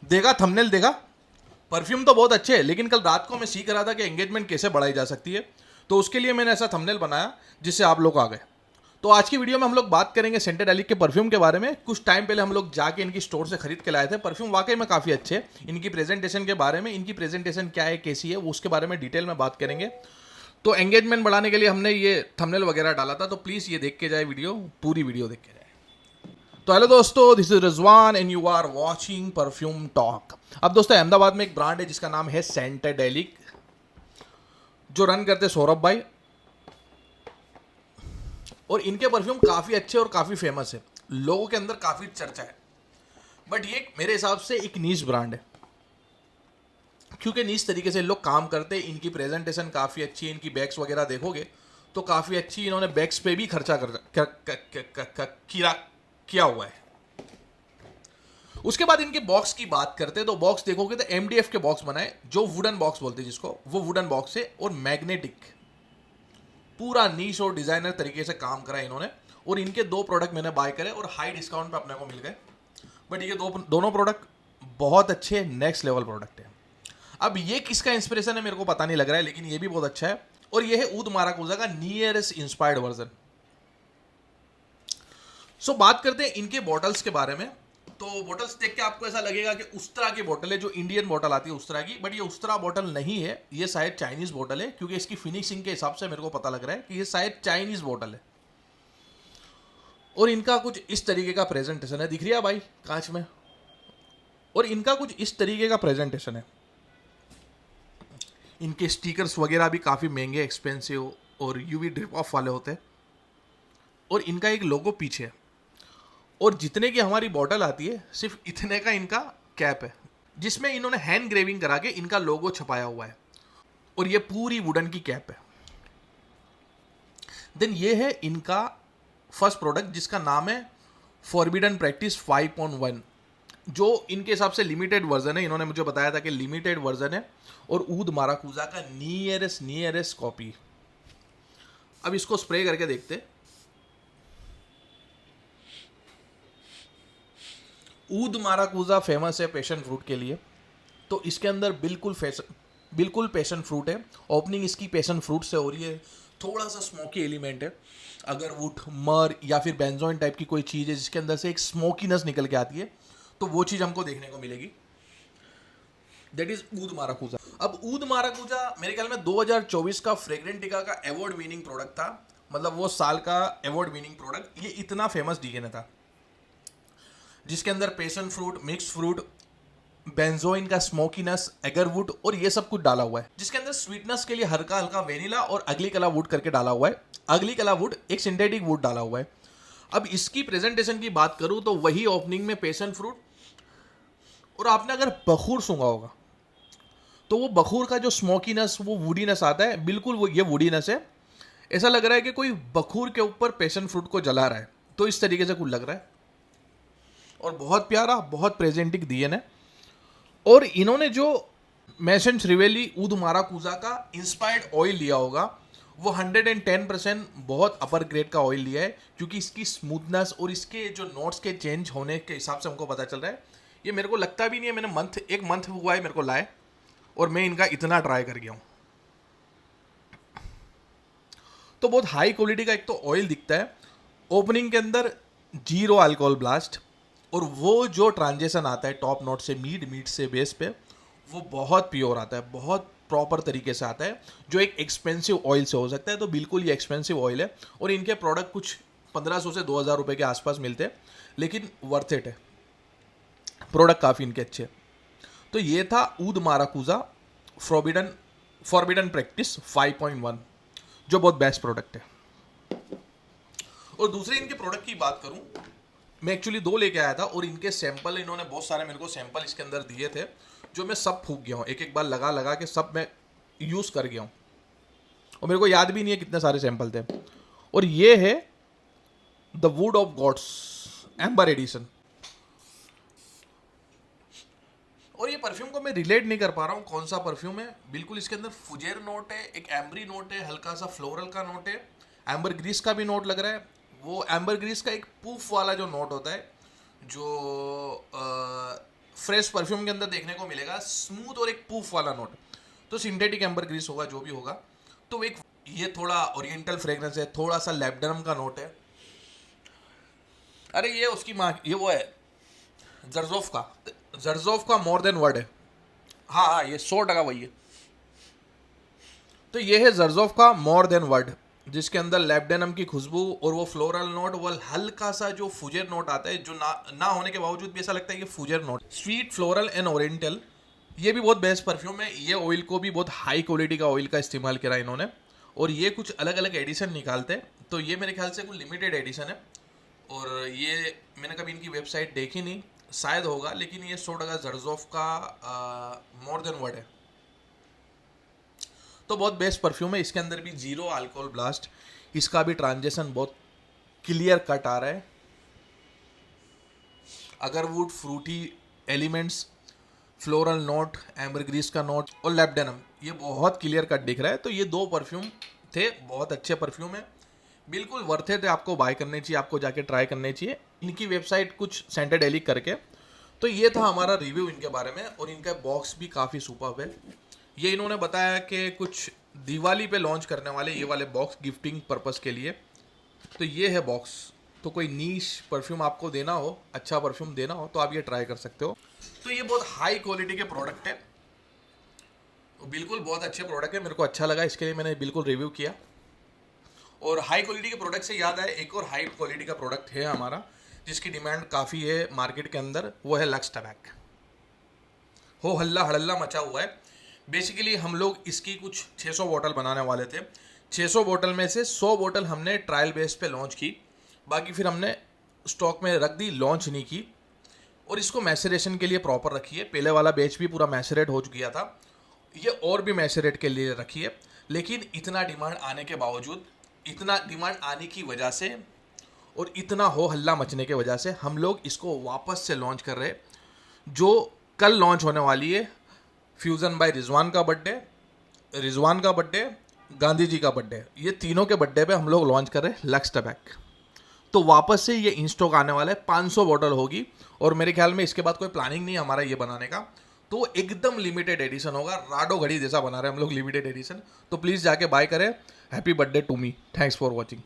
देखा थंबनेल देखा। परफ्यूम तो बहुत अच्छे है, लेकिन कल रात को मैं सीख रहा था कि एंगेजमेंट कैसे बढ़ाई जा सकती है, तो उसके लिए मैंने ऐसा थंबनेल बनाया जिससे आप लोग आ गए। तो आज की वीडियो में हम लोग बात करेंगे सेंटेडेलिक के परफ्यूम के बारे में। कुछ टाइम पहले हम लोग जाके इनकी स्टोर से खरीद के लाए थे। परफ्यूम वाकई में काफ़ी अच्छे हैं। इनकी प्रेजेंटेशन के बारे में, इनकी प्रेजेंटेशन क्या है, कैसी है, वो उसके बारे में डिटेल में बात करेंगे। तो एंगेजमेंट बढ़ाने के लिए हमने ये थंबनेल वगैरह डाला था, तो प्लीज़ ये देख के जाए वीडियो, पूरी वीडियो देख के जाए। तो हेलो दोस्तों, this is Rizwan and you are watching perfume talk. अब दोस्तों, अहमदाबाद में एक ब्रांड है जिसका नाम है सेंटेडेलिक, जो रन करते सौरभ भाई। और इनके परफ्यूम काफ़ी अच्छे और काफ़ी फेमस है, लोगों के अंदर काफ़ी चर्चा है। बट ये मेरे हिसाब से एक नीश ब्रांड है, क्योंकि नीश तरीके से लोग काम करते हैं। इनकी प्रेजेंटेशन काफ़ी अच्छी है, इनकी बैग्स वगैरह देखोगे तो काफ़ी अच्छी। इन्होंने बैग्स पे भी खर्चा किया हुआ है। उसके बाद इनके बॉक्स की बात करते हैं, तो बॉक्स देखोगे तो एमडीएफ के बॉक्स बनाए, जो वुडन बॉक्स बोलते हैं जिसको, वो वुडन बॉक्स है और मैग्नेटिक। पूरा नीश और डिजाइनर तरीके से काम करा इन्होंने। और इनके दो प्रोडक्ट मैंने बाय करे और हाई डिस्काउंट पे अपने को मिल गए। बट ये दोनों प्रोडक्ट बहुत अच्छे नेक्स्ट लेवल प्रोडक्ट है। अब ये किसका इंस्पिरेशन है मेरे को पता नहीं लग रहा है, लेकिन ये भी बहुत अच्छा है। और ये है ऊद माराकूजा का नियरेस्ट इंस्पायर्ड वर्जन। सो बात करते हैं इनके बॉटल्स के बारे में। तो बॉटल्स देख के आपको ऐसा लगेगा कि उस तरह की बॉटल है जो इंडियन बॉटल आती है उस तरह की, बट ये उस तरह बॉटल नहीं है। ये शायद चाइनीज बॉटल है, क्योंकि इसकी फिनिशिंग के हिसाब से मेरे को पता लग रहा है कि ये शायद चाइनीज बॉटल है। और इनका कुछ इस तरीके का प्रेजेंटेशन है, दिख रही है भाई कांच में। और इनका कुछ इस तरीके का प्रेजेंटेशन है। इनके स्टिकर्स वगैरह भी काफ़ी महंगे, एक्सपेंसिव और यूवी ड्रिप ऑफ वाले होते हैं। और इनका एक लोगो पीछे है। और जितने की हमारी बॉटल आती है, सिर्फ इतने का इनका कैप है, जिसमें इन्होंने हैंड ग्रेविंग करा के इनका लोगो छपाया हुआ है। और ये पूरी वुडन की कैप है। देन ये है इनका फर्स्ट प्रोडक्ट, जिसका नाम है फॉरबिडन प्रैक्टिस 5.1, जो इनके हिसाब से लिमिटेड वर्जन है। इन्होंने मुझे बताया था कि लिमिटेड वर्जन है और ऊद माराकूजा का नियरेस्ट कॉपी। अब इसको स्प्रे करके देखते। ऊद माराकूजा फेमस है पैशन फ्रूट के लिए, तो इसके अंदर बिल्कुल पैशन फ्रूट है। ओपनिंग इसकी पैशन फ्रूट से हो रही है। थोड़ा सा स्मोकी एलिमेंट है। अगर वुड मर या फिर बेंजोइन टाइप की कोई चीज़ है जिसके अंदर से एक स्मोकीनेस निकल के आती है, तो वो चीज़ हमको देखने को मिलेगी। That is oud maracuja. अब ऊद माराकूजा मेरे ख्याल में 2024 का फ्रेग्रेंटिका का अवार्ड विनिंग प्रोडक्ट था। मतलब वो साल का अवार्ड विनिंग प्रोडक्ट। ये इतना फेमस डीएनए था, जिसके अंदर passion fruit, mix fruit, benzoin का स्मोकीनेस, एगरवुड और ये सब कुछ डाला हुआ है। जिसके अंदर स्वीटनेस के लिए हल्का हल्का वेनिला और अगली कला वुड करके डाला हुआ है। अगली कला वुड एक सिंथेटिक वुड डाला हुआ है। अब इसकी प्रेजेंटेशन की बात करूं तो वही ओपनिंग में पैशन फ्रूट। और आपने अगर बखूर सूंघा होगा तो वो बखूर का जो स्मोकीनेस, वो वुडीनेस आता है, बिल्कुल वो ये वुडीनेस है। ऐसा लग रहा है कि कोई बखूर के ऊपर पैशन फ्रूट को जला रहा है, तो इस तरीके से कुछ लग रहा है। और बहुत प्यारा, बहुत प्रेजेंटिक डीएनए। और इन्होंने जो मैशन श्रिवेली ऊद माराकूजा का इंस्पायर्ड ऑयल लिया होगा, वो 110% बहुत अपर ग्रेड का ऑयल लिया है, क्योंकि इसकी स्मूथनेस और इसके जो नोट्स के चेंज होने के हिसाब से हमको पता चल रहा है। ये मेरे को लगता भी नहीं है, मैंने एक मंथ हुआ है मेरे को लाए, और मैं इनका इतना ट्राई कर गया हूँ। तो बहुत हाई क्वालिटी का एक तो ऑयल दिखता है। ओपनिंग के अंदर जीरो अल्कोहल ब्लास्ट, और वो जो ट्रांजेक्शन आता है टॉप नोट से मीड से बेस पे, वो बहुत प्योर आता है, बहुत प्रॉपर तरीके से आता है, जो एक एक्सपेंसिव ऑयल से हो सकता है। तो बिल्कुल ये एक्सपेंसिव ऑयल है। और इनके प्रोडक्ट कुछ 1500 से 2000 रुपये के आसपास मिलते हैं, लेकिन वर्थ इट है। प्रोडक्ट काफ़ी इनके अच्छे। तो ये था ऊद माराकूजा फॉरबिडन प्रैक्टिस 5.1, जो बहुत बेस्ट प्रोडक्ट है। और दूसरे इनके प्रोडक्ट की बात करूं, मैं एक्चुअली दो लेके आया था, और इनके सैंपल इन्होंने बहुत सारे मेरे को सैंपल इसके अंदर दिए थे, जो मैं सब फूक गया हूँ। एक एक बार लगा लगा के सब मैं यूज़ कर गया हूँ, और मेरे को याद भी नहीं है कितने सारे सैंपल थे। और ये है the wood of gods amber edition. और ये परफ्यूम को मैं रिलेट नहीं कर पा रहा हूँ कौन सा परफ्यूम है। बिल्कुल इसके अंदर फुजेर नोट है, एक एम्बरी नोट है, हल्का सा फ्लोरल का नोट है, एम्बर ग्रीस का भी नोट लग रहा है। वो एम्बर ग्रीस का एक पूफ वाला जो नोट होता है, जो फ्रेश परफ्यूम के अंदर देखने को मिलेगा, स्मूथ और एक पूफ वाला नोट। तो सिंथेटिक एम्बरग्रीस होगा जो भी होगा। तो एक ये थोड़ा ओरिएंटल फ्रेग्रेंस है, थोड़ा सा लैब्डनम का नोट है। अरे ये उसकी माँ, ये वो है जर्जोफ का मोर देन वर्ड है। हाँ हाँ, ये 100% वही है। तो ये है जर्जोफ का मोर देन वर्ड, जिसके अंदर लैब्डेनम की खुशबू और वो फ्लोरल नोट, वो हल्का सा जो फुजर नोट आता है, जो ना होने के बावजूद भी ऐसा लगता है कि फुजर note, sweet floral and oriental. ये भी बहुत बेस्ट परफ्यूम है। ये ऑयल को भी बहुत हाई क्वालिटी का ऑयल का इस्तेमाल करा इन्होंने, और ये कुछ अलग अलग एडिशन निकालते हैं। तो ये मेरे ख्याल से कुछ लिमिटेड एडिशन है, और ये मैंने कभी इनकी वेबसाइट देखी नहीं, शायद होगा, लेकिन ये 100% जर्जोफ का मोर देन वर्ड है। तो बहुत बेस्ट परफ्यूम है। इसके अंदर भी जीरो अल्कोहल ब्लास्ट, इसका भी ट्रांजेक्शन बहुत क्लियर कट आ रहा है। Agarwood, fruity elements, floral note, ambergris का नोट और लैब्डेनम, ये बहुत क्लियर कट दिख रहा है। तो ये 2 परफ्यूम थे, बहुत अच्छे परफ्यूम है, बिल्कुल वर्थ इट है, आपको बाय करने चाहिए, आपको जाके ट्राई करने चाहिए। इनकी वेबसाइट कुछ सेंटेडेलिक करके। तो ये था हमारा रिव्यू इनके बारे में, और इनका बॉक्स भी काफ़ी सुपर्ब है। ये इन्होंने बताया कि कुछ दिवाली पे लॉन्च करने वाले ये वाले बॉक्स गिफ्टिंग पर्पस के लिए। तो ये है बॉक्स। तो कोई नीश परफ्यूम आपको देना हो, अच्छा परफ्यूम देना हो, तो आप ये ट्राई कर सकते हो। तो ये बहुत हाई क्वालिटी के प्रोडक्ट है, तो बिल्कुल बहुत अच्छे प्रोडक्ट है, मेरे को अच्छा लगा, इसके लिए मैंने बिल्कुल रिव्यू किया। और हाई क्वालिटी के प्रोडक्ट से याद आया, एक और हाई क्वालिटी का प्रोडक्ट है हमारा, जिसकी डिमांड काफ़ी है मार्केट के अंदर, वो है लक्स टबैक। हो हल्ला हड़ल्ला मचा हुआ है। बेसिकली हम लोग इसकी कुछ 600 बोतल बनाने वाले थे। 600 बोतल में से 100 बोतल हमने ट्रायल बेस पे लॉन्च की, बाकी फिर हमने स्टॉक में रख दी, लॉन्च नहीं की। और इसको मैसरेशन के लिए प्रॉपर रखी है। पहले वाला बैच भी पूरा मैसरेट हो गया था, ये और भी मैसरेट के लिए रखी है। लेकिन इतना डिमांड आने के बावजूद, इतना डिमांड आने की वजह से और इतना हो हल्ला मचने की वजह से हम लोग इसको वापस से लॉन्च कर रहे हैं, जो कल लॉन्च होने वाली है। फ्यूज़न बाय रिजवान का बर्थडे, रिजवान का बर्थडे, गांधी जी का बर्थडे, ये तीनों के बर्थडे पे हम लोग लॉन्च कर रहे हैं लक्स टबैक। तो वापस से ये इन स्टॉक आने वाला है, 500 बोतल होगी, और मेरे ख्याल में इसके बाद कोई प्लानिंग नहीं हमारा ये बनाने का। तो एकदम लिमिटेड एडिशन होगा, राडो घड़ी जैसा बना रहे हैं हम लोग, लिमिटेड एडिशन। तो प्लीज़ जाके बाय करें। Happy birthday to me, thanks for watching.